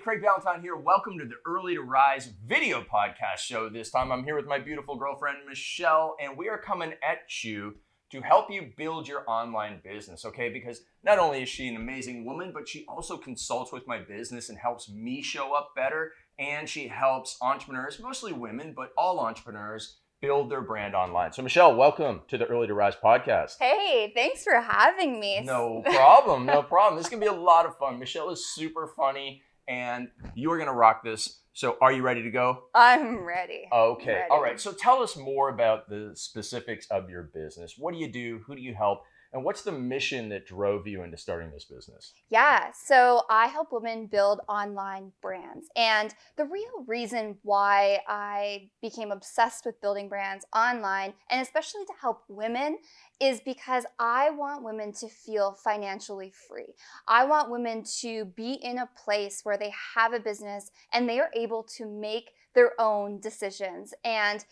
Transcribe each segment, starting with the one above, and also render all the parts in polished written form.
Craig Ballantyne here. Welcome to the Early to Rise video podcast show. This time I'm here with my beautiful girlfriend, Michelle, and we are coming at you to help you build your online business, okay? Because not only is she an amazing woman, but she also consults with my business and helps me show up better, and she helps entrepreneurs, mostly women, but all entrepreneurs, build their brand online. So Michelle, welcome to the Early to Rise podcast. Hey, thanks for having me. No problem, no problem. This is gonna be a lot of fun. Michelle is super funny and you are gonna rock this. So are you ready to go? I'm ready. Okay, all right. So tell us more about the specifics of your business. What do you do? Who do you help? And what's the mission that drove you into starting this business? Yeah, so I help women build online brands. And the real reason why I became obsessed with building brands online, and especially to help women, is because I want women to feel financially free. I want women to be in a place where they have a business and they are able to make their own decisions. And,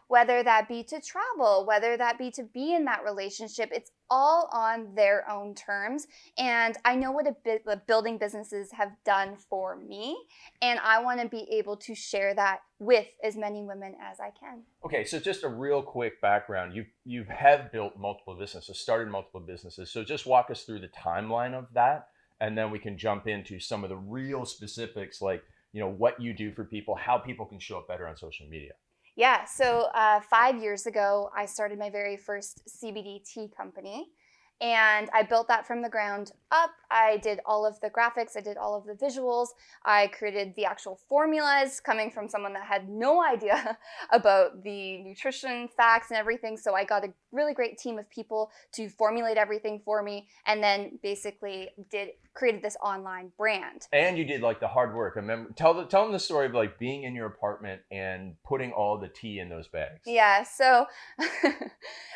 whether that be to travel, whether that be to be in that relationship, it's all on their own terms. And I know what building businesses have done for me. And I want to be able to share that with as many women as I can. Okay, so just a real quick background. You have built multiple businesses, started multiple businesses. So just walk us through the timeline of that. And then we can jump into some of the real specifics, like what you do for people, how people can show up better on social media. Yeah, so 5 years ago, I started my very first CBD tea company, and I built that from the ground up. I did all of the graphics, I did all of the visuals, I created the actual formulas coming from someone that had no idea about the nutrition facts and everything. So I got a really great team of people to formulate everything for me, and then basically created this online brand. And you did like the hard work. I remember, tell them the story of like being in your apartment and putting all the tea in those bags. Yeah, so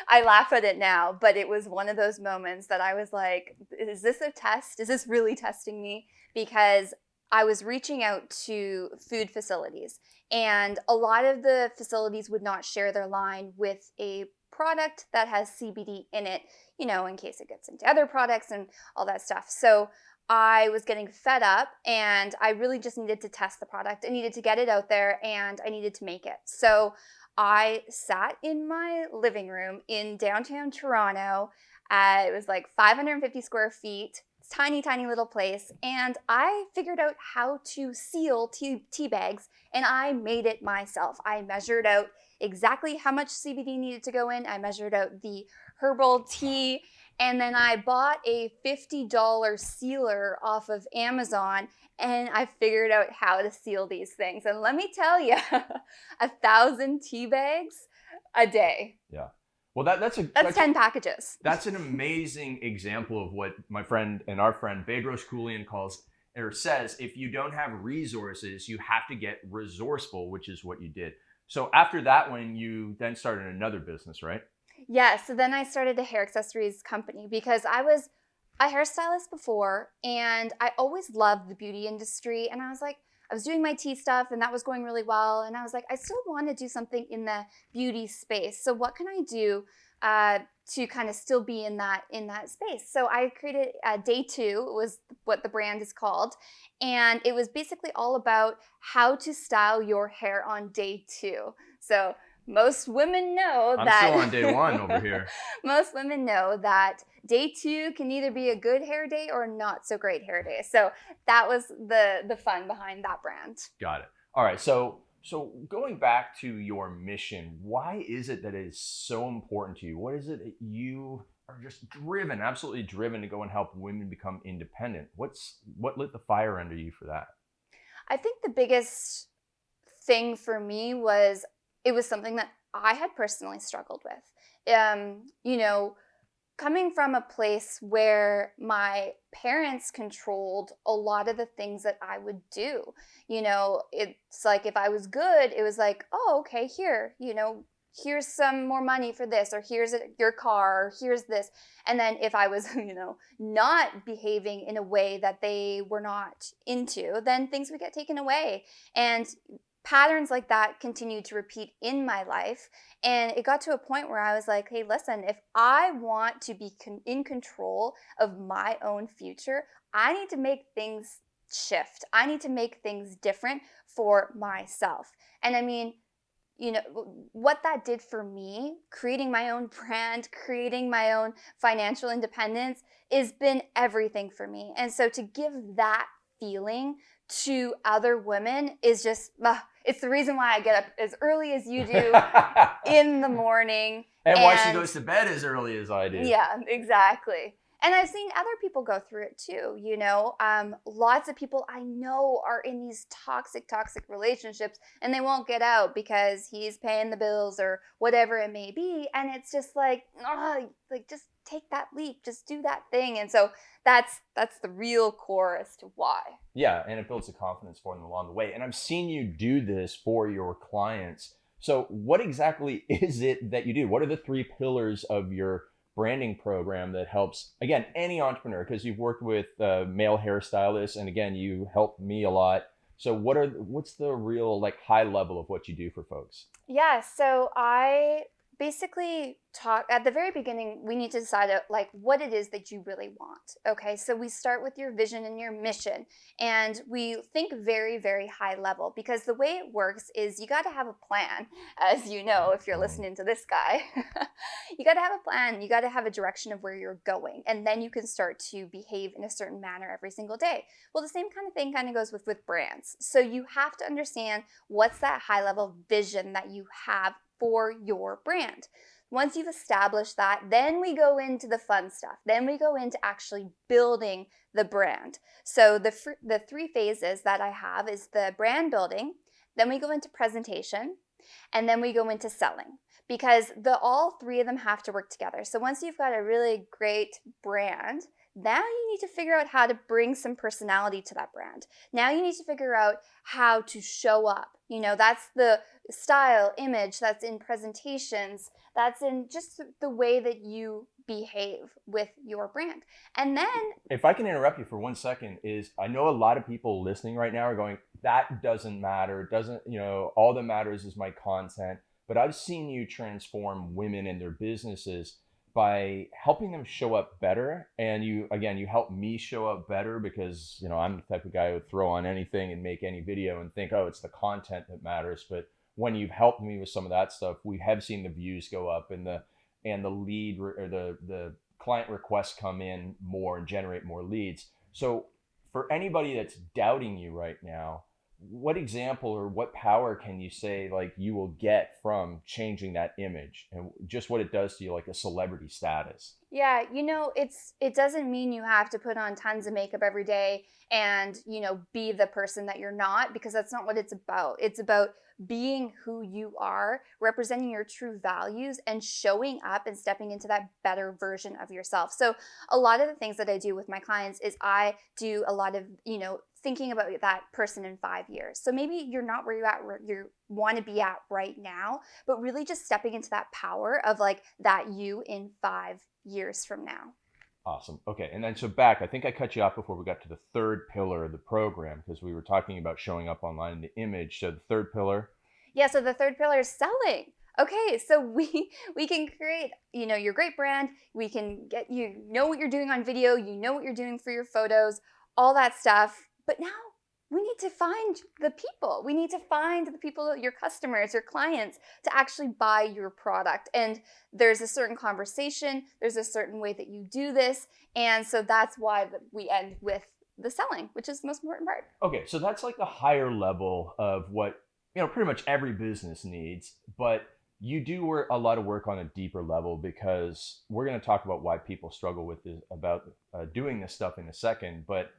I laugh at it now, but it was one of those moments that I was like, is this a test? Is this really testing me? Because I was reaching out to food facilities, and a lot of the facilities would not share their line with a product that has CBD in it, in case it gets into other products and all that stuff. So I was getting fed up, and I really just needed to test the product. I needed to get it out there, and I needed to make it. So I sat in my living room in downtown Toronto. It was like 550 square feet, tiny, tiny little place. And I figured out how to seal tea bags, and I made it myself. I measured out exactly how much CBD needed to go in. I measured out the herbal tea, and then I bought a $50 sealer off of Amazon, and I figured out how to seal these things. And let me tell you, 1,000 tea bags a day. Yeah. Well, that's 10 packages. That's an amazing example of what my friend and our friend Bedros Keuilian calls or says, if you don't have resources, you have to get resourceful, which is what you did. So after that one, you then started another business, right? Yeah, so then I started a hair accessories company because I was a hairstylist before, and I always loved the beauty industry. And I was doing my tea stuff, and that was going really well. And I was like, I still want to do something in the beauty space. So what can I do to kind of still be in that space? So I created Day 2, was what the brand is called. And it was basically all about how to style your hair on day 2. So most women know I'm that still on day 1 over here. Most women know that day 2 can either be a good hair day or not so great hair day. So that was the fun behind that brand. Got it. All right. So going back to your mission, why is it that it is so important to you? What is it that you are just absolutely driven to go and help women become independent? What lit the fire under you for that? I think the biggest thing for me was it was something that I had personally struggled with. Coming from a place where my parents controlled a lot of the things that I would do. It's like if I was good, it was like, oh, okay, here's some more money for this, or here's your car, or here's this. And then if I was, not behaving in a way that they were not into, then things would get taken away. And patterns like that continued to repeat in my life. And it got to a point where I was like, hey, listen, if I want to be in control of my own future, I need to make things shift. I need to make things different for myself. And I mean, you know, what that did for me, creating my own brand, creating my own financial independence, has been everything for me. And so to give that feeling to other women is just, it's the reason why I get up as early as you do in the morning. And why she goes to bed as early as I do. Yeah, exactly. And I've seen other people go through it too, you know. Lots of people I know are in these toxic relationships and they won't get out because he's paying the bills or whatever it may be. And it's just like, just take that leap, just do that thing. And so that's the real core as to why. Yeah, and it builds the confidence for them along the way. And I've seen you do this for your clients. So what exactly is it that you do? What are the 3 pillars of your branding program that helps, again, any entrepreneur? Because you've worked with male hairstylists, and again, you helped me a lot. So what's the real like high level of what you do for folks? Yeah, so I basically talk at the very beginning. We need to decide like what it is that you really want. Okay, so we start with your vision and your mission, and we think very, very high level, because the way it works is you got to have a plan, as you know, if you're listening to this guy. You got to have a plan, you got to have a direction of where you're going, and then you can start to behave in a certain manner every single day. Well, the same kind of thing kind of goes with brands. So you have to understand what's that high level vision that you have for your brand. Once you've established that, then we go into the fun stuff. Then we go into actually building the brand. So the 3 phases that I have is the brand building, then we go into presentation, and then we go into selling, because all 3 of them have to work together. So once you've got a really great brand, now you need to figure out how to bring some personality to that brand. Now you need to figure out how to show up. You know, that's the style, image, that's in presentations, that's in just the way that you behave with your brand. And then, if I can interrupt you for 1 second, is I know a lot of people listening right now are going, that doesn't matter. It doesn't, all that matters is my content. But I've seen you transform women and their businesses by helping them show up better. And you help me show up better because, I'm the type of guy who would throw on anything and make any video and think, oh, it's the content that matters. But when you've helped me with some of that stuff, we have seen the views go up and the lead or the client requests come in more and generate more leads. So for anybody that's doubting you right now, what example or what power can you say like you will get from changing that image and just what it does to you, like a celebrity status? Yeah, it doesn't mean you have to put on tons of makeup every day and, be the person that you're not, because that's not what it's about. It's about being who you are, representing your true values, and showing up and stepping into that better version of yourself. So a lot of the things that I do with my clients is I do a lot of, thinking about that person in 5 years. So maybe you're not where you want to be at right now, but really just stepping into that power of like that you in 5 years from now. Awesome. Okay. And then so back, I think I cut you off before we got to the 3rd pillar of the program, because we were talking about showing up online in the image. So the 3rd pillar. Yeah. So the 3rd pillar is selling. Okay, so we can create, your great brand. We can get what you're doing on video, what you're doing for your photos, all that stuff. But now we need to find the people. We need to find the people, your customers, your clients, to actually buy your product. And there's a certain conversation, there's a certain way that you do this. And so that's why we end with the selling, which is the most important part. Okay, so that's like the higher level of what, pretty much every business needs. But you do a lot of work on a deeper level, because we're going to talk about why people struggle with this, about doing this stuff in a second. But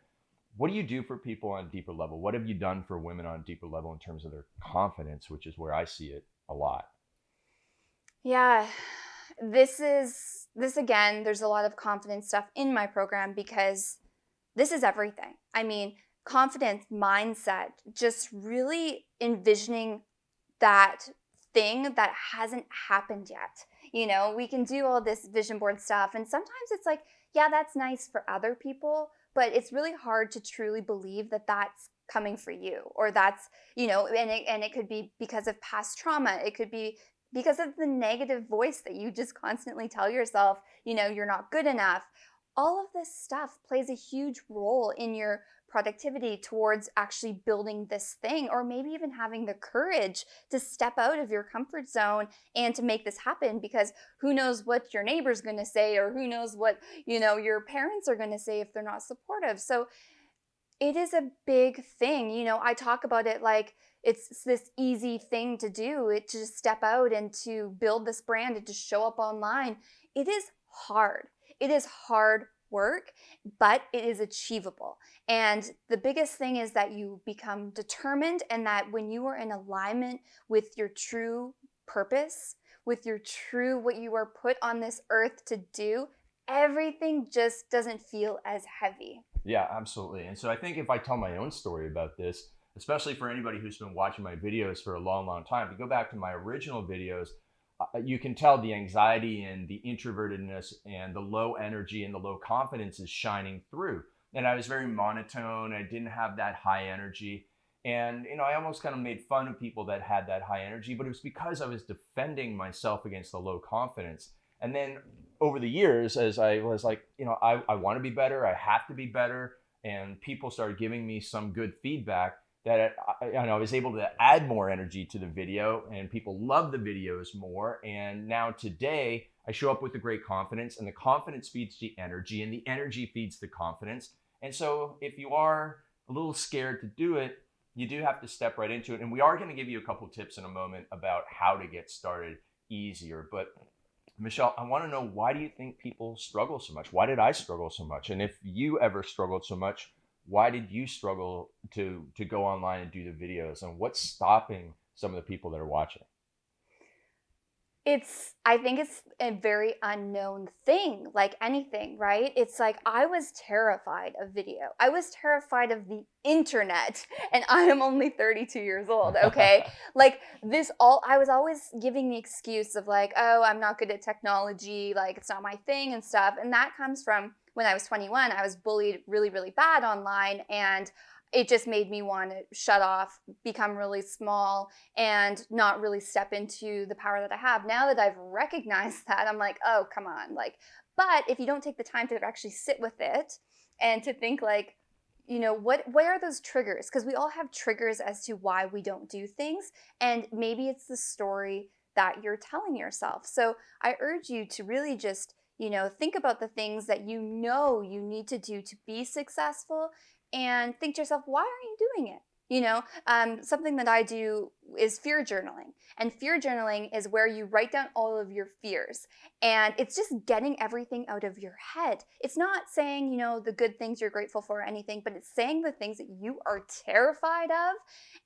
what do you do for people on a deeper level? What have you done for women on a deeper level in terms of their confidence, which is where I see it a lot? Yeah, this again, there's a lot of confidence stuff in my program, because this is everything. I mean, confidence, mindset, just really envisioning that thing that hasn't happened yet. We can do all this vision board stuff, and sometimes it's like, yeah, that's nice for other people, but it's really hard to truly believe that that's coming for you, or that's, and it could be because of past trauma. It could be because of the negative voice that you just constantly tell yourself, you're not good enough. All of this stuff plays a huge role in your productivity towards actually building this thing, or maybe even having the courage to step out of your comfort zone and to make this happen, because who knows what your neighbor's going to say, or who knows what, your parents are going to say if they're not supportive. So it is a big thing. I talk about it like it's this easy thing to do, it to just step out and to build this brand and to show up online. It is hard. It is hard work, but it is achievable. And the biggest thing is that you become determined, and that when you are in alignment with your true purpose, with your true, what you are put on this earth to do, everything just doesn't feel as heavy. Yeah, absolutely. And so I think if I tell my own story about this, especially for anybody who's been watching my videos for a long, long time, if you go back to my original videos, you can tell the anxiety and the introvertedness and the low energy and the low confidence is shining through. And I was very monotone. I didn't have that high energy. And, I almost kind of made fun of people that had that high energy, but it was because I was defending myself against the low confidence. And then over the years, as I was like, I want to be better, I have to be better, and people started giving me some good feedback, that I was able to add more energy to the video, and people love the videos more. And now today, I show up with a great confidence, and the confidence feeds the energy, and the energy feeds the confidence. And so if you are a little scared to do it, you do have to step right into it. And we are going to give you a couple tips in a moment about how to get started easier. But Michelle, I want to know, why do you think people struggle so much? Why did I struggle so much? And if you ever struggled so much, why did you struggle to go online and do the videos? And what's stopping some of the people that are watching? I think it's a very unknown thing, like anything, right? It's like, I was terrified of video. I was terrified of the internet, and I am only 32 years old, okay? Like I was always giving the excuse of like, oh, I'm not good at technology, like it's not my thing and stuff. And that comes from when I was 21, I was bullied really, really bad online, and it just made me want to shut off, become really small, and not really step into the power that I have. Now that I've recognized that, I'm like, oh, come on. But if you don't take the time to actually sit with it and to think like, what are those triggers? Because we all have triggers as to why we don't do things. And maybe it's the story that you're telling yourself. So I urge you to really just, think about the things that you need to do to be successful, and think to yourself, why aren't you doing it? Something that I do is fear journaling. And fear journaling is where you write down all of your fears. And it's just getting everything out of your head. It's not saying, the good things you're grateful for or anything, but it's saying the things that you are terrified of.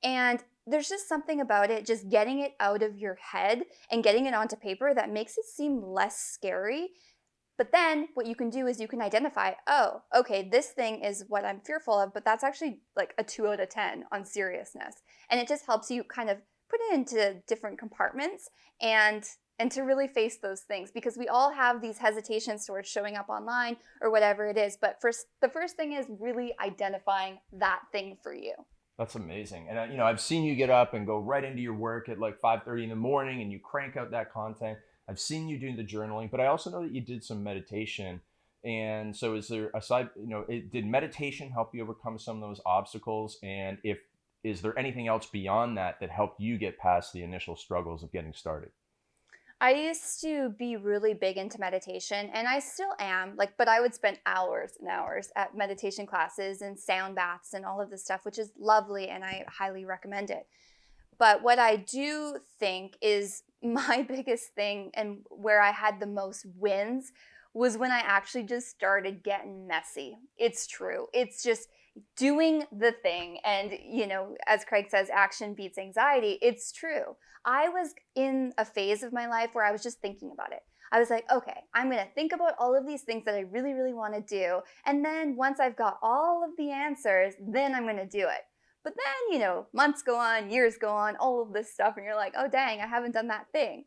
And there's just something about it, just getting it out of your head and getting it onto paper, that makes it seem less scary. But then what you can do is you can identify, oh, okay, this thing is what I'm fearful of, but that's actually like a 2 out of 10 on seriousness. And it just helps you kind of put it into different compartments and to really face those things, because we all have these hesitations towards showing up online or whatever it is. But the first thing is really identifying that thing for you. That's amazing. And I've seen you get up and go right into your work at like 5:30 in the morning, and you crank out that content. I've seen you doing the journaling, but I also know that you did some meditation. And so is there, aside, did meditation help you overcome some of those obstacles? And is there anything else beyond that helped you get past the initial struggles of getting started? I used to be really big into meditation, and I still am, but I would spend hours and hours at meditation classes and sound baths and all of this stuff, which is lovely, and I highly recommend it. But what I do think is my biggest thing, and where I had the most wins, was when I actually just started getting messy. It's true. It's just doing the thing. And, as Craig says, action beats anxiety. It's true. I was in a phase of my life where I was just thinking about it. I was like, okay, I'm going to think about all of these things that I really, really want to do. And then once I've got all of the answers, then I'm going to do it. But then, months go on, years go on, all of this stuff, and you're like, oh, dang, I haven't done that thing.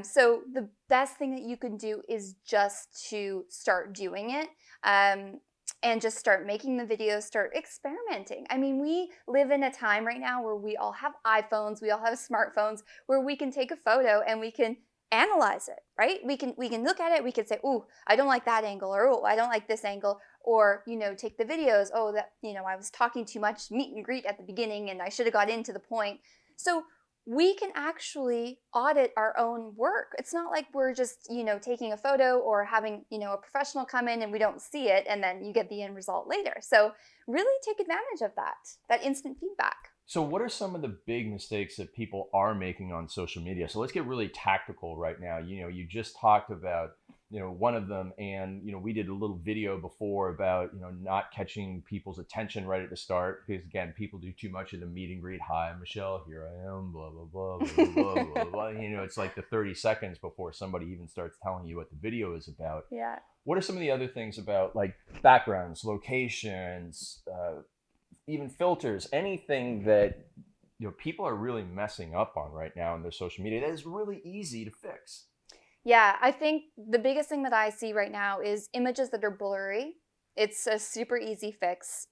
So the best thing that you can do is just to start doing it, and just start making the videos, start experimenting. I mean, we live in a time right now where we all have iPhones, we all have smartphones, where we can take a photo and we can analyze it, right? We can look at it, we can say, ooh, I don't like that angle, or oh, I don't like this angle. or, take the videos. Oh, that, I was talking too much, meet and greet at the beginning, and I should have got into the point. So we can actually audit our own work. It's not like we're just, taking a photo or having, a professional come in and we don't see it and then you get the end result later. So really take advantage of that instant feedback. So what are some of the big mistakes that people are making on social media? So let's get really tactical right now. You just talked about, one of them, and, we did a little video before about, not catching people's attention right at the start, because again, people do too much of the meet and greet. Hi, I'm Michelle, here I am, blah, blah, blah, blah, blah, blah, blah. It's like the 30 seconds before somebody even starts telling you what the video is about. Yeah. What are some of the other things about like backgrounds, locations, even filters, anything that people are really messing up on right now in their social media that is really easy to fix? Yeah, I think the biggest thing that I see right now is images that are blurry. It's a super easy fix.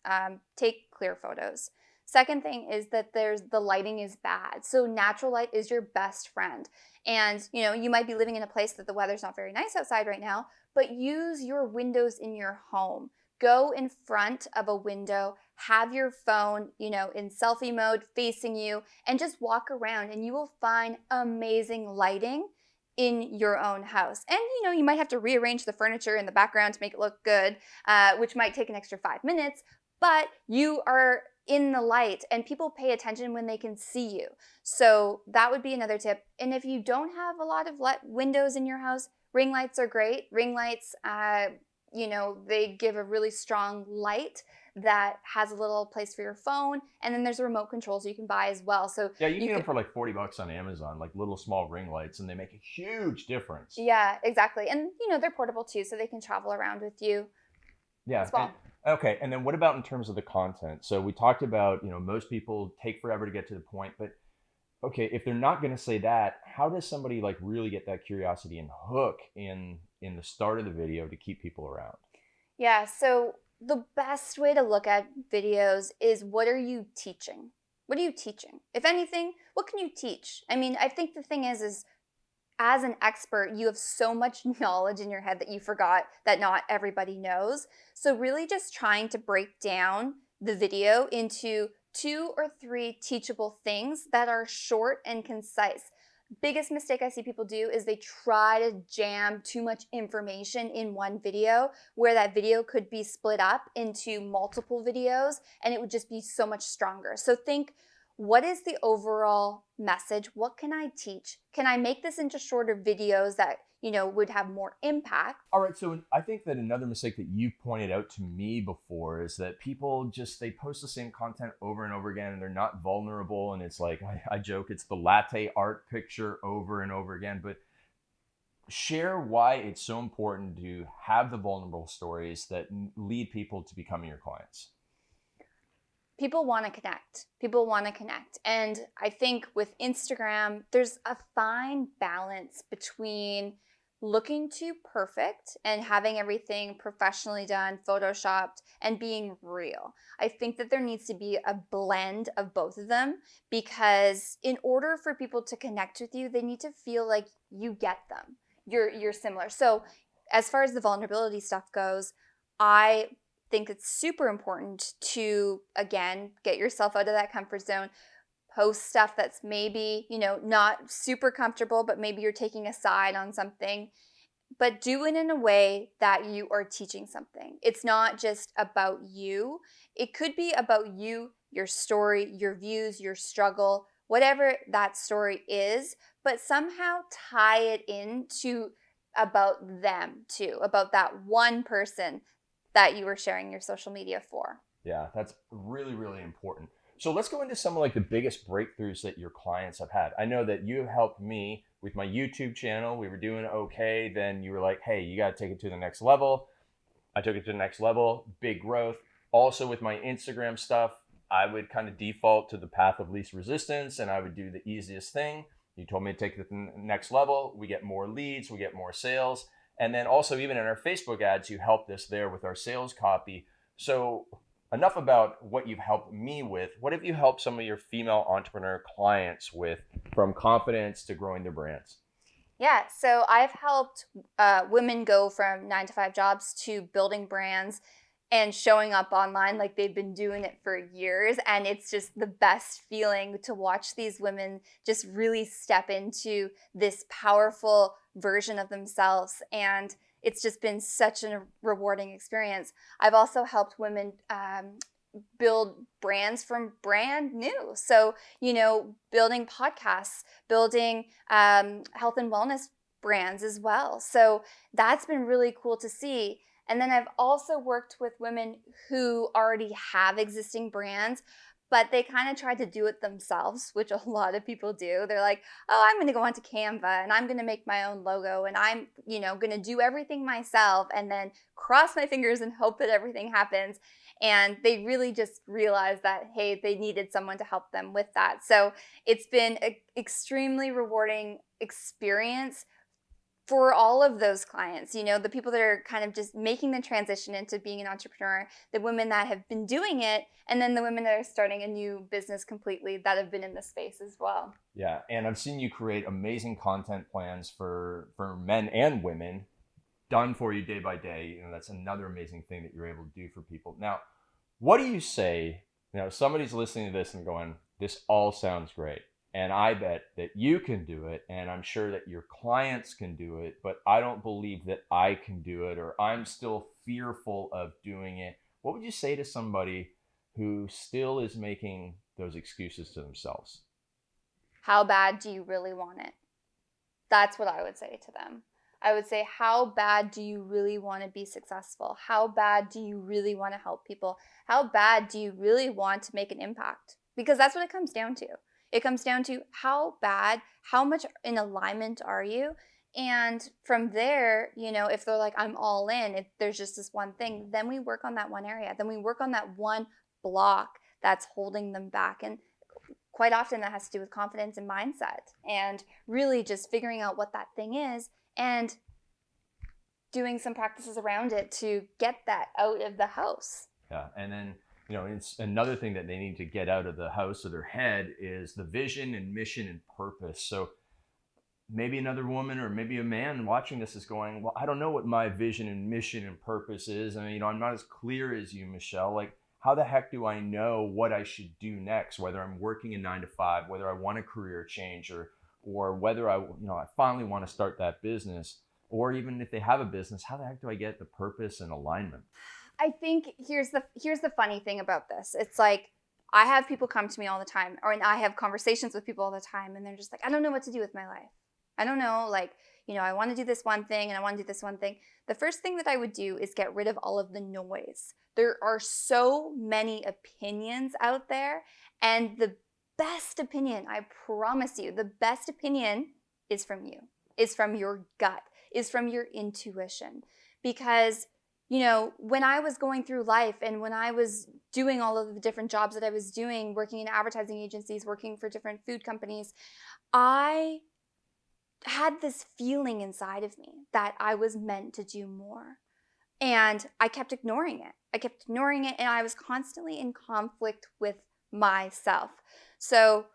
Take clear photos. Second thing is that the lighting is bad. So natural light is your best friend. And you might be living in a place that the weather's not very nice outside right now, but use your windows in your home. Go in front of a window, have your phone, in selfie mode facing you, and just walk around and you will find amazing lighting in your own house. And you might have to rearrange the furniture in the background to make it look good, which might take an extra 5 minutes, but you are in the light and people pay attention when they can see you. So that would be another tip. And if you don't have a lot of windows in your house, ring lights are great. Ring lights, they give a really strong light that has a little place for your phone, and then there's a remote control so you can buy as well. So yeah, you can get them for like $40 on Amazon, like little small ring lights, and they make a huge difference. Yeah, exactly. And they're portable too, so they can travel around with you. Yeah. As well. Okay, and then what about in terms of the content? So we talked about, most people take forever to get to the point, but okay, if they're not going to say that, how does somebody like really get that curiosity and hook in the start of the video to keep people around? Yeah, so the best way to look at videos is, what are you teaching? What are you teaching? If anything, what can you teach? I mean, I think the thing is as an expert, you have so much knowledge in your head that you forgot that not everybody knows. So really just trying to break down the video into 2 or 3 teachable things that are short and concise. Biggest mistake I see people do is they try to jam too much information in one video, where that video could be split up into multiple videos and it would just be so much stronger. So think, what is the overall message? What can I teach? Can I make this into shorter videos that, would have more impact? All right. So I think that another mistake that you pointed out to me before is that people they post the same content over and over again, and they're not vulnerable. And it's like, I joke, it's the latte art picture over and over again. But share why it's so important to have the vulnerable stories that lead people to becoming your clients. People want to connect. People want to connect. And I think with Instagram, there's a fine balance between looking too perfect and having everything professionally done, photoshopped, and being real. I think that there needs to be a blend of both of them, because in order for people to connect with you, they need to feel like you get them. You're similar. So as far as the vulnerability stuff goes, I think it's super important to, again, get yourself out of that comfort zone. Post stuff that's maybe, not super comfortable, but maybe you're taking a side on something, but do it in a way that you are teaching something. It's not just about you. It could be about you, your story, your views, your struggle, whatever that story is, but somehow tie it into about them too, about that one person that you were sharing your social media for. Yeah, that's really, really important. So let's go into some of like the biggest breakthroughs that your clients have had. I know that you have helped me with my YouTube channel. We were doing okay. Then you were like, hey, you got to take it to the next level. I took it to the next level, big growth. Also with my Instagram stuff, I would kind of default to the path of least resistance and I would do the easiest thing. You told me to take it to the next level. We get more leads, we get more sales. And then also even in our Facebook ads, you helped us there with our sales copy. So enough about what you've helped me with. What have you helped some of your female entrepreneur clients with, from confidence to growing their brands? Yeah, so I've helped women go from 9-to-5 jobs to building brands and showing up online like they've been doing it for years. And it's just the best feeling to watch these women just really step into this powerful version of themselves. And it's just been such a rewarding experience. I've also helped women build brands from brand new. So, building podcasts, building health and wellness brands as well. So that's been really cool to see. And then I've also worked with women who already have existing brands, but they kind of tried to do it themselves, which a lot of people do. They're like, oh, I'm going to go onto Canva and I'm going to make my own logo and I'm, going to do everything myself and then cross my fingers and hope that everything happens. And they really just realized that, hey, they needed someone to help them with that. So it's been an extremely rewarding experience for all of those clients, the people that are kind of just making the transition into being an entrepreneur, the women that have been doing it, and then the women that are starting a new business completely that have been in the space as well. Yeah, and I've seen you create amazing content plans for men and women, done for you day by day. That's another amazing thing that you're able to do for people. Now, what do you say, somebody's listening to this and going, this all sounds great. And I bet that you can do it, and I'm sure that your clients can do it, but I don't believe that I can do it, or I'm still fearful of doing it. What would you say to somebody who still is making those excuses to themselves? How bad do you really want it? That's what I would say to them. I would say, how bad do you really want to be successful? How bad do you really want to help people? How bad do you really want to make an impact? Because that's what it comes down to. It comes down to how much in alignment are you? And from there, if they're like, I'm all in, if there's just this one thing, then we work on that one area. Then we work on that one block that's holding them back. And quite often that has to do with confidence and mindset and really just figuring out what that thing is and doing some practices around it to get that out of the house. Yeah, and then it's another thing that they need to get out of the house of their head is the vision and mission and purpose. So maybe another woman or maybe a man watching this is going, well, I don't know what my vision and mission and purpose is. And, I'm not as clear as you, Michelle. Like, how the heck do I know what I should do next, whether I'm working a 9-to-5, whether I want a career change or whether I finally want to start that business, or even if they have a business, how the heck do I get the purpose and alignment? I think here's the funny thing about this. It's like I have people come to me all the time, and I have conversations with people all the time, and they're just like, I don't know what to do with my life. I don't know, I want to do this one thing and I want to do this one thing. The first thing that I would do is get rid of all of the noise. There are so many opinions out there, and the best opinion, I promise you, the best opinion is from you, is from your gut, is from your intuition. Because when I was going through life and when I was doing all of the different jobs that I was doing, working in advertising agencies, working for different food companies, I had this feeling inside of me that I was meant to do more. And I kept ignoring it. And I was constantly in conflict with myself. So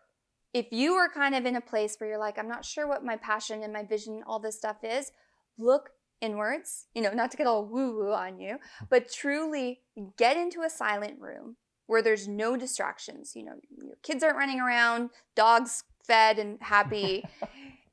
if you are kind of in a place where you're like, I'm not sure what my passion and my vision, all this stuff is, look inwards, not to get all woo-woo on you, but truly get into a silent room where there's no distractions. Your kids aren't running around, dogs fed and happy,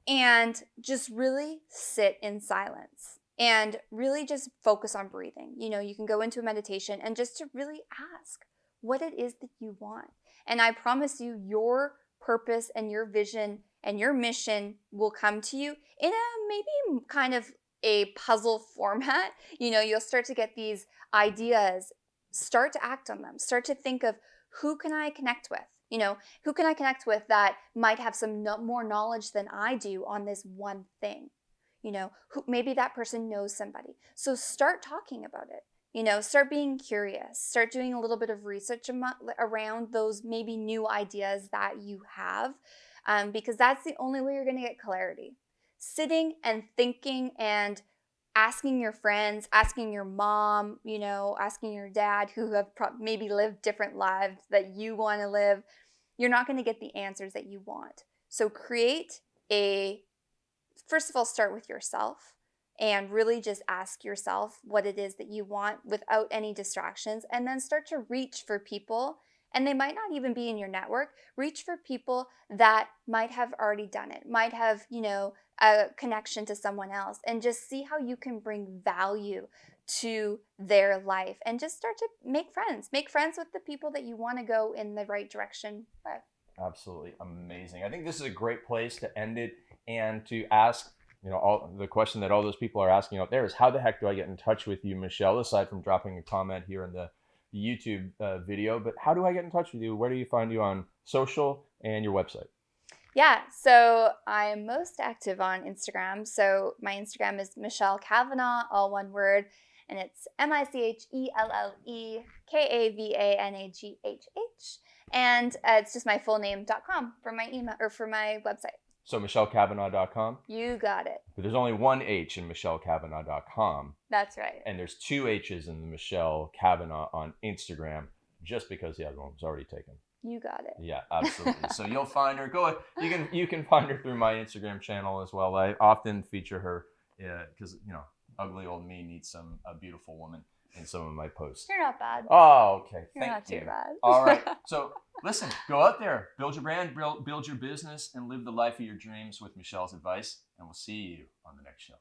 and just really sit in silence and really just focus on breathing. You can go into a meditation and just to really ask what it is that you want. And I promise you, your purpose and your vision and your mission will come to you in a maybe kind of a puzzle format. You'll start to get these ideas, start to act on them, start to think of who can I connect with? Who can I connect with that might have some more knowledge than I do on this one thing? Maybe that person knows somebody. So start talking about it. Start being curious, start doing a little bit of research around those maybe new ideas that you have, because that's the only way you're going to get clarity. Sitting and thinking and asking your friends, asking your mom, asking your dad who have maybe lived different lives that you want to live, you're not going to get the answers that you want. So first of all, start with yourself and really just ask yourself what it is that you want without any distractions, and then start to reach for people. And they might not even be in your network. Reach for people that might have already done it, might have, a connection to someone else, and just see how you can bring value to their life, and just start to make friends. Make friends with the people that you want to go in the right direction with. Absolutely amazing. I think this is a great place to end it, and to ask, all the question that all those people are asking out there is, how the heck do I get in touch with you, Michelle, aside from dropping a comment here in the YouTube video? But how do I get in touch with you? Where do you find you on social and your website? Yeah, so I'm most active on Instagram. So my Instagram is Michelle Kavanagh, all one word, and it's MichellelleKavaNaghh. And it's just my full name.com for my email, or for my website. So MichelleKavanagh.com? You got it. But there's only one H in MichelleKavanagh.com. That's right. And there's two H's in the Michelle Kavanagh on Instagram, just because the other one was already taken. You got it. Yeah, absolutely. So you'll find her. You can find her through my Instagram channel as well. I often feature her because ugly old me needs a beautiful woman in some of my posts. You're not bad. Oh, okay. You're not too bad. All right. So listen, go out there, build your brand, build your business, and live the life of your dreams with Michelle's advice. And we'll see you on the next show.